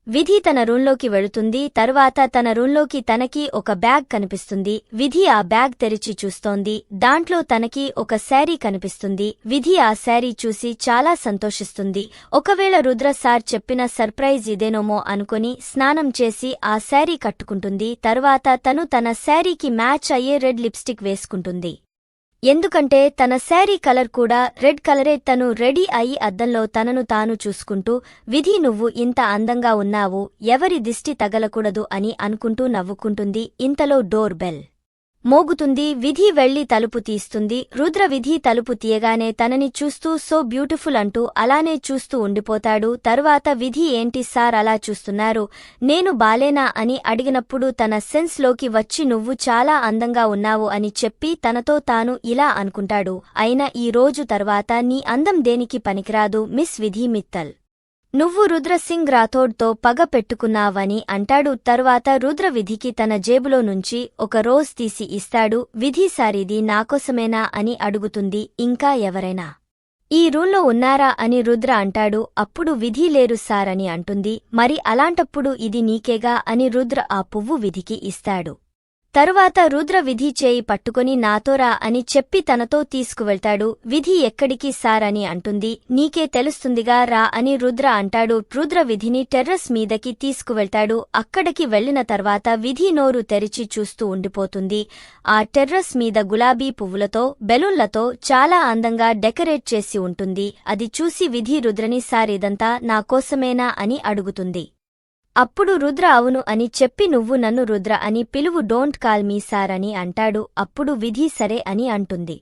విధి తన రూంలోకి వెళుతుంది. తరువాత తన రూంలోకి తనకి ఒక బ్యాగ్ కనిపిస్తుంది. విధి ఆ బ్యాగ్ తెరిచి చూస్తోంది. దాంట్లో తనకి ఒక శారీ కనిపిస్తుంది. విధి ఆ శారీ చూసి చాలా సంతోషిస్తుంది. ఒకవేళ రుద్ర సార్ చెప్పిన సర్ప్రైజ్ ఇదేనోమో అనుకొని స్నానం చేసి ఆ శారీ కట్టుకుంటుంది. తరువాత తను తన శారీకి మ్యాచ్ అయ్యే రెడ్ లిప్స్టిక్ వేసుకుంటుంది. ఎందుకంటే తన శారీ కలర్ కూడా రెడ్ కలరే. తను రెడీ అయి అద్దంలో తనను తాను చూసుకుంటూ, విధి నువ్వు ఇంత అందంగా ఉన్నావు, ఎవరి దిష్టి తగలకూడదు అని అనుకుంటూ నవ్వుకుంటుంది. ఇంతలో డోర్ బెల్ మోగుతుంది. విధి వెళ్లి తలుపు తీస్తుంది. రుద్ర విధి తలుపు తీయగానే తనని చూస్తూ సో బ్యూటిఫుల్ అంటూ అలానే చూస్తూ ఉండిపోతాడు. తరువాత విధి ఏంటి సార్ అలా చూస్తున్నారు, నేను బాలేనా అని అడిగినప్పుడు తన సెన్స్ లోకి వచ్చి నువ్వు చాలా అందంగా ఉన్నావు అని చెప్పి తనతో తాను ఇలా అనుకుంటాడు. అయినా ఈ రోజు తర్వాత నీ అందం దేనికి పనికిరాదు మిస్ విధి మిత్తల్. నువ్వు రుద్రసింగ్ రాథోడ్తో పగ పెట్టుకున్నావని అంటాడు. తరువాత రుద్ర విధికి తన జేబులో నుంచి ఒక రోజ్ తీసి ఇస్తాడు. విధి సారిది నాకోసమేనా అని అడుగుతుంది. ఇంకా ఎవరైనా ఈ రూంలో ఉన్నారా అని రుద్ర అంటాడు. అప్పుడు విధి లేరు సార్ అని అంటుంది. మరి అలాంటప్పుడు ఇది నీకేగా అని రుద్ర ఆ పువ్వు విధికి ఇస్తాడు. తరువాత రుద్ర విధి చేయి పట్టుకొని నాతోరా అని చెప్పి తనతో తీసుకువెళ్తాడు. విధి ఎక్కడికి సార్ అని అంటుంది. నీకే తెలుస్తుందిగా రా అని రుద్ర అంటాడు. రుద్ర విధిని టెర్రస్ మీదకి తీసుకువెళ్తాడు. అక్కడికి వెళ్లిన తర్వాత విధి నోరు తెరిచి చూస్తూ ఉండిపోతుంది. ఆ టెర్రస్ మీద గులాబీ పువ్వులతో బెలూన్లతో చాలా అందంగా డెకరేట్ చేసి ఉంటుంది. అది చూసి విధి రుద్రని సార్ ఇదంతా నా కోసమేనా అని అడుగుతుంది. అప్పుడు రుద్ర అవును అని చెప్పి నువ్వు నన్ను రుద్ర అని పిలువు, డోంట్ కాల్ మీ సార్ అని అంటాడు. అప్పుడు విధి సరే అని అంటుంది.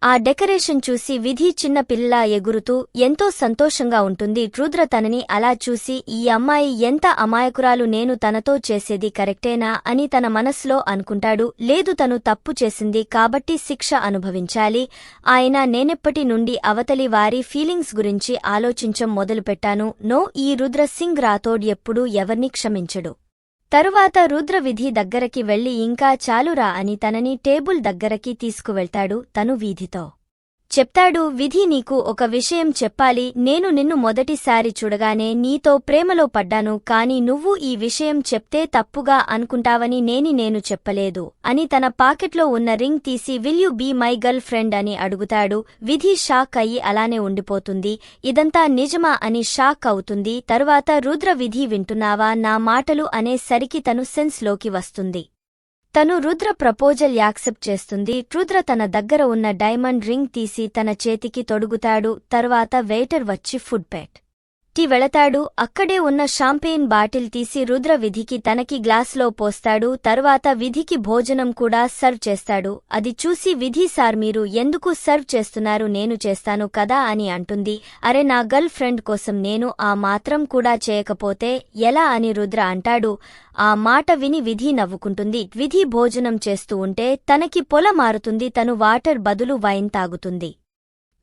ఆ డెకరేషన్ చూసి విధి చిన్న పిల్లలా ఎగురుతూ ఎంతో సంతోషంగా ఉంటుంది. రుద్ర తనని అలా చూసి ఈ అమ్మాయి ఎంత అమాయకురాలు, నేను తనతో చేసేది కరెక్టేనా అని తన మనస్సులో అనుకుంటాడు. లేదు, తను తప్పు చేసింది కాబట్టి శిక్ష అనుభవించాలి. ఆయన నేనెప్పటి నుండి అవతలి వారి ఫీలింగ్స్ గురించి ఆలోచించం మొదలుపెట్టాను. నో, ఈ రుద్ర సింగ్ రాథోడ్ ఎప్పుడూ ఎవర్ని క్షమించడు. తరువాత రుద్ర విధి దగ్గరకి వెళ్లి ఇంకా చాలురా అని తనని టేబుల్ దగ్గరకి తీసుకువెళ్తాడు. తను విధితో చెప్తాడు, విధి నీకు ఒక విషయం చెప్పాలి. నేను నిన్ను మొదటిసారి చూడగానే నీతో ప్రేమలో పడ్డాను. కాని నువ్వు ఈ విషయం చెప్తే తప్పుగా అనుకుంటావని నేను చెప్పలేదు అని తన పాకెట్లో ఉన్న రింగ్ తీసి will you be my girlfriend అని అడుగుతాడు. విధి షాక్ అయ్యి అలానే ఉండిపోతుంది. ఇదంతా నిజమా అని షాక్ అవుతుంది. తరువాత రుద్ర విధి వింటున్నావా నా మాటలు అనేసరికి తను సెన్స్ లోకి వస్తుంది. తను రుద్ర ప్రపోజల్ యాక్సెప్ట్ చేస్తుంది. రుద్ర తన దగ్గర ఉన్న డైమండ్ రింగ్ తీసి తన చేతికి తొడుగుతాడు. తర్వాత వెయిటర్ వచ్చి ఫుడ్ పెట్ టీ వెళతాడు. అక్కడే ఉన్న షాంపెయిన్ బాటిల్ తీసి రుద్ర విధికి తనకి గ్లాసులో పోస్తాడు. తరువాత విధికి భోజనం కూడా సర్వ్ చేస్తాడు. అది చూసి విధి సార్ మీరు ఎందుకు సర్వ్ చేస్తున్నారు, నేను చేస్తాను కదా అని అంటుంది. అరే నా గర్ల్ ఫ్రెండ్ కోసం నేను ఆ మాత్రం కూడా చేయకపోతే ఎలా అని రుద్ర అంటాడు. ఆ మాట విని విధి నవ్వుకుంటుంది. విధి భోజనం చేస్తూ ఉంటే తనకి పొల మారుతుంది. తను వాటర్ బదులు వైన్ తాగుతుంది.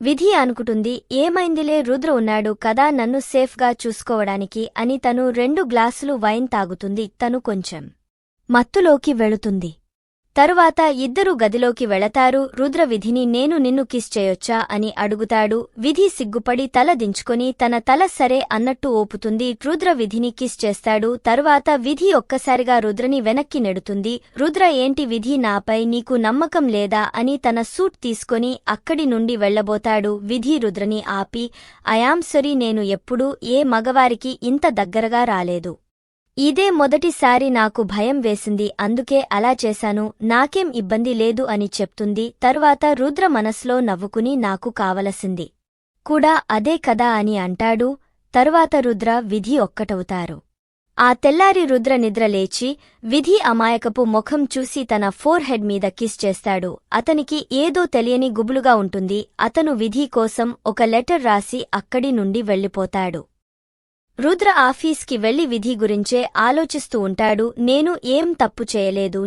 విధి అనుకుంటుంది, ఏమైందిలే, రుద్ర ఉన్నాడు కదా నన్ను సేఫ్గా చూసుకోవడానికి అని తను 2 గ్లాసులు వైన్ తాగుతుంది. తను కొంచెం మత్తులోకి వెళుతుంది. తరువాత ఇద్దరు గదిలోకి వెళతారు. రుద్ర విధిని నేను నిన్ను కిస్ చేయొచ్చా అని అడుగుతాడు. విధి సిగ్గుపడి తల దించుకొని తన తల సరే అన్నట్టు ఓపుతుంది. రుద్ర విధిని కిస్ చేస్తాడు. తరువాత విధి ఒక్కసారిగా రుద్రని వెనక్కి నెడుతుంది. రుద్ర ఏంటి విధి, నాపై నీకు నమ్మకం లేదా అని తన సూట్ తీసుకొని అక్కడి నుండి వెళ్లబోతాడు. విధి రుద్రని ఆపి ఐయామ్ సారీ, నేను ఎప్పుడూ ఏ మగవారికి ఇంత దగ్గరగా రాలేదు. ఇదే మొదటిసారి, నాకు భయం వేసింది, అందుకే అలా చేశాను, నాకేం ఇబ్బంది లేదు అని చెప్తుంది. తరువాత రుద్ర మనస్లో నవ్వుకుని నాకు కావలసింది కూడా అదే కదా అని అంటాడు. తరువాత రుద్ర విధి ఒక్కటవుతారు. ఆ తెల్లారి రుద్ర నిద్ర లేచి విధి అమాయకపు ముఖం చూసి తన ఫోర్ హెడ్ మీద కిస్ చేస్తాడు. అతనికి ఏదో తెలియని గుబులుగా ఉంటుంది. అతను విధి కోసం ఒక లెటర్ రాసి అక్కడి నుండి వెళ్లిపోతాడు. రుద్ర ఆఫీస్కి వెళ్లి విధి గురించే ఆలోచిస్తూ ఉంటాడు. నేను ఏం తప్పు చేయలేదు,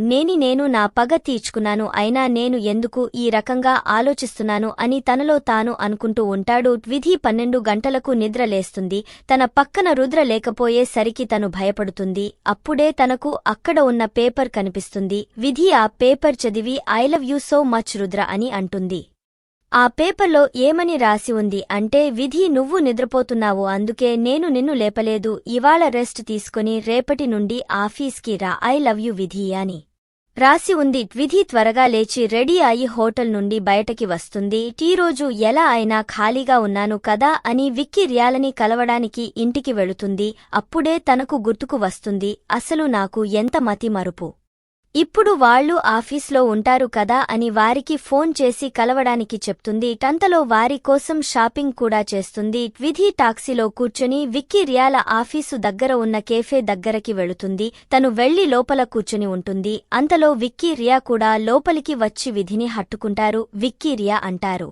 నేను నా పగ తీర్చుకున్నాను, అయినా నేను ఎందుకు ఈ రకంగా ఆలోచిస్తున్నాను అని తనలో తాను అనుకుంటూ ఉంటాడు. విధి 12 గంటలకు నిద్ర లేస్తుంది. తన పక్కన రుద్ర లేకపోయేసరికి తను భయపడుతుంది. అప్పుడే తనకు అక్కడ ఉన్న పేపర్ కనిపిస్తుంది. విధి ఆ పేపర్ చదివి I love you so much Rudra అని అంటుంది. ఆ పేపర్లో ఏమని రాసి ఉంది అంటే, విధి నువ్వు నిద్రపోతున్నావు, అందుకే నేను నిన్ను లేపలేదు, ఇవాళ రెస్ట్ తీసుకుని రేపటి నుండి ఆఫీస్కి రా, ఐ లవ్ యు విధి అని రాసి ఉంది. విధి త్వరగా లేచి రెడీ అయి హోటల్ నుండి బయటకి వస్తుంది. ఈరోజు ఎలా అయినా ఖాళీగా ఉన్నాను కదా అని విక్కీ రియాలని కలవడానికి ఇంటికి వెళుతుంది. అప్పుడే తనకు గుర్తుకు వస్తుంది, అసలు నాకు ఎంత మతిమరుపు. ఇప్పుడు వాళ్ళు ఆఫీస్లో ఉంటారు కదా అని వారికి ఫోన్ చేసి కలవడానికి చెప్తుంది. టంతలో వారి కోసం షాపింగ్ కూడా చేస్తుంది. విధి టాక్సీలో కూర్చొని విక్కీ రియాల ఆఫీసు దగ్గర ఉన్న కేఫే దగ్గరకి వెళుతుంది. తను వెళ్లి లోపల కూర్చుని ఉంటుంది. అంతలో విక్కీ రియా కూడా లోపలికి వచ్చి విధిని హత్తుకుంటారు. విక్కీ రియా అంటారు,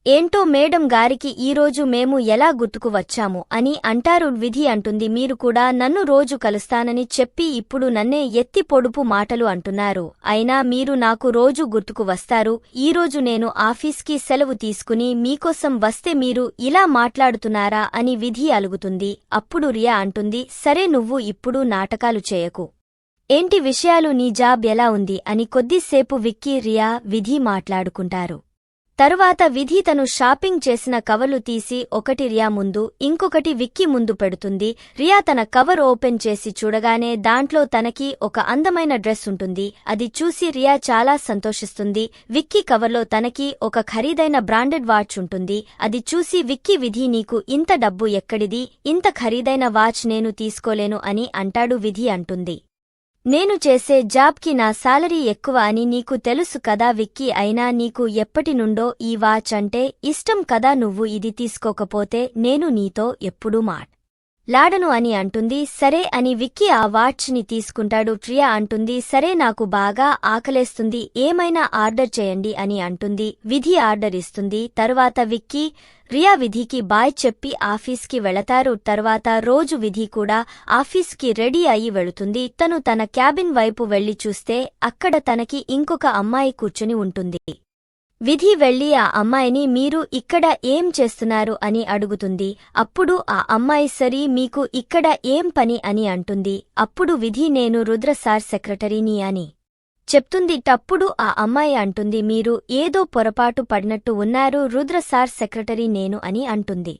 ఏంటో మేడం గారికి ఈరోజు మేము ఎలా గుర్తుకు వచ్చాము అని అంటారు. విధి అంటుంది, మీరు కూడా నన్ను రోజు కలుస్తానని చెప్పి ఇప్పుడు నన్నే ఎత్తి పొడుపు మాటలు అంటున్నారు. అయినా మీరు నాకు రోజు గుర్తుకు వస్తారు. ఈరోజు నేను ఆఫీస్కి సెలవు తీసుకుని మీకోసం వస్తే మీరు ఇలా మాట్లాడుతున్నారా అని విధి అలుగుతుంది. అప్పుడు రియా అంటుంది, సరే నువ్వు ఇప్పుడు నాటకాలు చేయకు. ఏంటి విషయాలు, నీ జాబ్ ఎలా ఉంది అని కొద్దిసేపు విక్కీ రియా విధి మాట్లాడుకుంటారు. తరువాత విధి తను షాపింగ్ చేసిన కవర్లు తీసి ఒకటి రియా ముందు, ఇంకొకటి విక్కీ ముందు పెడుతుంది. రియా తన కవర్ ఓపెన్ చేసి చూడగానే దాంట్లో తనకి ఒక అందమైన డ్రెస్ ఉంటుంది. అది చూసి రియా చాలా సంతోషిస్తుంది. విక్కీ కవర్లో తనకి ఒక ఖరీదైన బ్రాండెడ్ వాచ్ ఉంటుంది. అది చూసి విక్కీ, విధి నీకు ఇంత డబ్బు ఎక్కడిది, ఇంత ఖరీదైన వాచ్ నేను తీసుకోలేను అని అంటాడు. విధి అంటుంది, నేను చేసే జాబ్కి నా సాలరీ ఎక్కువ అని నీకు తెలుసు కదా విక్కీ, అయినా నీకు ఎప్పటినుండో ఈ వాచ్ అంటే ఇష్టం కదా, నువ్వు ఇది తీసుకోకపోతే నేను నీతో ఎప్పుడూ లాడను అని అంటుంది. సరే అని విక్కీ ఆ వాచ్ని తీసుకుంటాడు. రియా అంటుంది, సరే నాకు బాగా ఆకలేస్తుంది, ఏమైనా ఆర్డర్ చేయండి అని అంటుంది. విధి ఆర్డర్ ఇస్తుంది. తరువాత విక్కీ రియా విధికి బాయ్ చెప్పి ఆఫీస్కి వెళతారు. తర్వాత రోజు విధి కూడా ఆఫీస్కి రెడీ అయి వెళుతుంది. తను తన క్యాబిన్ వైపు వెళ్లి చూస్తే అక్కడ తనకి ఇంకొక అమ్మాయి కూర్చుని ఉంటుంది. విధి వెళ్లి ఆ అమ్మాయిని, మీరు ఇక్కడ ఏం చేస్తున్నారు అని అడుగుతుంది. అప్పుడు ఆ అమ్మాయి, సరీ మీకు ఇక్కడ ఏం పని అని అంటుంది. అప్పుడు విధి, నేను రుద్ర సార్ సెక్రటరీని అని చెప్తుంది. టప్పుడు ఆ అమ్మాయి అంటుంది, మీరు ఏదో పొరపాటు పడినట్టు ఉన్నారు, రుద్ర సార్ సెక్రటరీ నేను అని అంటుంది.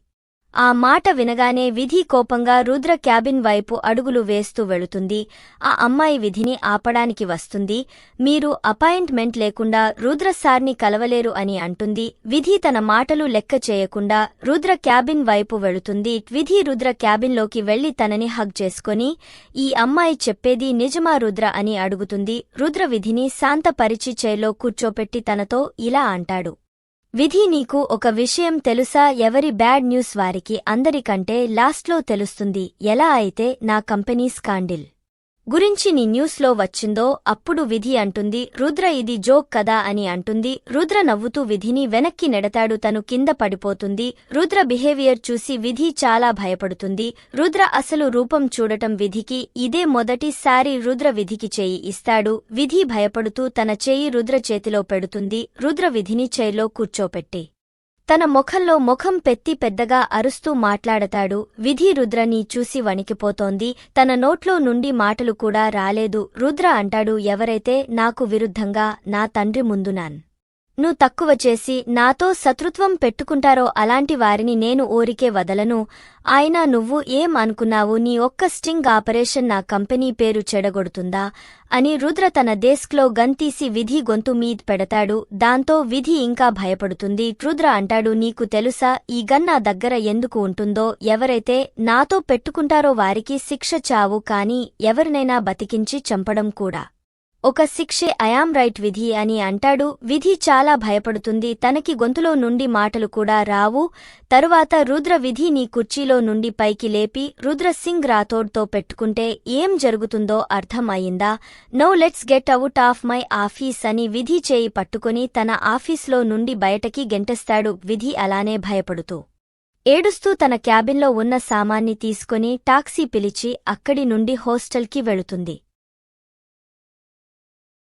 ఆ మాట వినగానే విధి కోపంగా రుద్ర క్యాబిన్ వైపు అడుగులు వేస్తూ వెళుతుంది. ఆ అమ్మాయి విధిని ఆపడానికి వస్తుంది. మీరు అపాయింట్మెంట్ లేకుండా రుద్ర సార్ని కలవలేరు అని అంటుంది. విధి తన మాటలు లెక్క చేయకుండా రుద్ర క్యాబిన్ వైపు వెళుతుంది. విధి రుద్ర క్యాబిన్లోకి వెళ్లి తనని హగ్ చేసుకొని, ఈ అమ్మాయి చెప్పేది నిజమా రుద్ర అని అడుగుతుంది. రుద్ర విధిని శాంతపరిచి చైర్లో కూర్చోపెట్టి తనతో ఇలా అంటాడు, విధి నీకు ఒక విషయం తెలుసా, ఎవరి బ్యాడ్ న్యూస్ వారికి అందరికంటే లాస్ట్లో తెలుస్తుంది. ఎలా అయితే నా కంపెనీ స్కాండిల్ గురించి నీ న్యూస్లో వచ్చిందో అప్పుడు విధి అంటుంది, రుద్ర ఇది జోక్ కదా అని అంటుంది. రుద్ర నవ్వుతూ విధిని వెనక్కి నెడతాడు. తను కింద పడిపోతుంది. రుద్ర బిహేవియర్ చూసి విధి చాలా భయపడుతుంది. రుద్ర అసలు రూపం చూడటం విధికి ఇదే మొదటిసారి. రుద్ర విధికి చేయి ఇస్తాడు. విధి భయపడుతూ తన చేయి రుద్ర చేతిలో పెడుతుంది. రుద్ర విధిని చైర్లో కూర్చోపెట్టి తన ముఖంలో ముఖం పెత్తి పెద్దగా అరుస్తూ మాట్లాడతాడు. విధి రుద్రని చూసి వణికిపోతోంది. తన నోట్లో నుండి మాటలు కూడా రాలేదు. రుద్ర అంటాడు, ఎవరైతే నాకు విరుద్ధంగా నా తండ్రి ముందు ను తక్కువ చేసి నాతో శత్రుత్వం పెట్టుకుంటారో అలాంటి వారిని నేను ఊరికే వదలను. అయినా నువ్వు ఏం అనుకున్నావు, నీ ఒక్క స్టింగ్ ఆపరేషన్ నా కంపెనీ పేరు చెడగొడుతుందా అని రుద్ర తన డెస్క్లో గన్ తీసి విధి గొంతు మీద్ పెడతాడు. దాంతో విధి ఇంకా భయపడుతుంది. రుద్ర అంటాడు, నీకు తెలుసా ఈ గన్ నా దగ్గర ఎందుకు ఉంటుందో, ఎవరైతే నాతో పెట్టుకుంటారో వారికి శిక్ష చావు, కానీ ఎవరినైనా బతికించి చంపడం కూడా ఒక శిక్షే, ఐయామ్ రైట్ విధి అని అంటాడు. విధి చాలా భయపడుతుంది. తనకి గొంతులో నుండి మాటలు కూడా రావు. తరువాత రుద్ర విధి నీ కుర్చీలో నుండి పైకి లేపి, రుద్ర సింగ్ రాథోడ్తో పెట్టుకుంటే ఏం జరుగుతుందో అర్థం అయిందా, now let's get out of my office అని విధి చేయి పట్టుకుని తన ఆఫీస్లో నుండి బయటకి గెంటేస్తాడు. విధి అలానే భయపడుతూ ఏడుస్తూ తన క్యాబిన్లో ఉన్న సామాన్ని తీసుకుని టాక్సీ పిలిచి అక్కడి నుండి హాస్టల్కి వెళుతుంది.